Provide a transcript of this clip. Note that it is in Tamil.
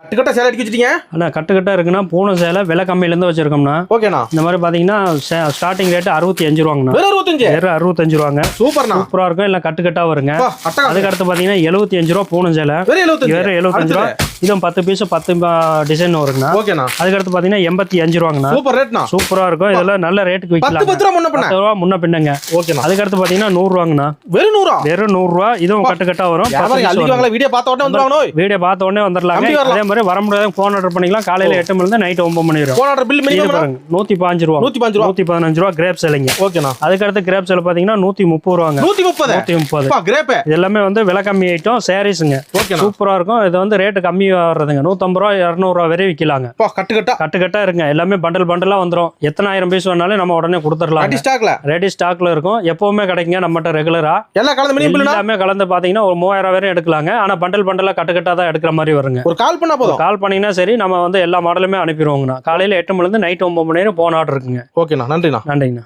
கட்டுக்கட்ட சேலை அடிக்க வச்சிட்டீங்க அண்ணா கட்டுக்கட்டாக இருக்குன்னா பூனை சேலை விலை கம்மியிலேருந்து வச்சிருக்கோம்னா. ஓகேண்ணா. இந்த மாதிரி பார்த்தீங்கன்னா ஸ்டார்டிங் ரேட்டு 65 ரூபாங்கண்ணா. வெறும் 65. வெறும் 65 ரூபாங்க. சூப்பர்ண்ணா. சூப்பராக இருக்கும். இல்லை கட்டுக்கட்டாக வருங்க. அதுக்கு அடுத்து பார்த்தீங்கன்னா 75 ரூபா பூனை சேலை. வெறும் 75 ரூபா. இதுவும் 10 பீஸ் 10 டிசைன் வருங்கண்ணா. ஓகேண்ணா. அதுக்கு அடுத்து பார்த்தீங்கன்னா 85 ரூபாங்கண்ணா. சூப்பர் ரேட்ண்ணா. சூப்பராக இருக்கும். இதெல்லாம் நல்ல ரேட்டுக்கு விற்கலாம். 10 ரூபா முன்ன பின்ன. 10 ரூபா முன்ன பின்னங்க. ஓகேண்ணா. அதுக்கு அடுத்து பார்த்தீங்கன்னா 100 ரூபாங்கண்ணா. வெறும் 100. வெறும் 100 ரூபா. இதுவும் கட்டுக்கட்டா வரும். வீடியோ பார்த்த உடனே வந்துருவாங்க. வீடியோ பார்த்த உடனே வந்துடலாங்க. அதே மாதிரி வர முடியாத போன் ஆர்டர் பண்ணிக்கலாம். காலையில 8 மணி இருந்து நைட் 9 மணி வரை. போன் ஆர்டர் பில் மினிமம் பாருங்க 115 ரூபா. 115 ரூபா கிரேப் சேலைங்க. ஓகேண்ணா. அதுக்கு அடுத்து கிரேப் சேலை பாத்தீங்கன்னா 130 ரூபாங்க. 130. கிரேப் இது எல்லாமே வந்து விலை கம்மி ஐட்டம் சாரீஸ்ங்க. சூப்பரா இருக்கும். இது வந்து ரேட் கம்மி வர்றதுங்க. 150 ரூபா 200 ரூபா வரை விற்கலாங்க. கட்டுக்கட்டா இருக்குங்க. எல்லாமே பண்டலா வந்துரும். எத்தனை ஆயிரம் பீஸ் வேணாலும் நம்ம உடனே கொடுத்துடலாம். ரெடி ஸ்டாக்ல இருக்கும். எப்பவுமே கிடைக்குங்க நம்மகிட்ட ரெகுலரா. எல்லாமே கலந்து பாத்தீங்கன்னா ஒரு 3000 வரை எடுக்கலாங்க. ஆனா பண்டலா கட்டுக்கட்டா தான் எடுக்கிற மாதிரி வருங்க. ஒரு கால் பண்ணா போதும். கால் பண்ணீங்கன்னா சரி, நம்ம வந்து எல்லா மாடலுமே அனுப்பிடுவோங்கண்ணா. காலையில 8 மணில இருந்து நைட் 9 மணி வரை போன் ஆர்டர் இருக்குங்க. ஓகேண்ணா. நன்றிண்ணா. நன்றிங்கண்ணா.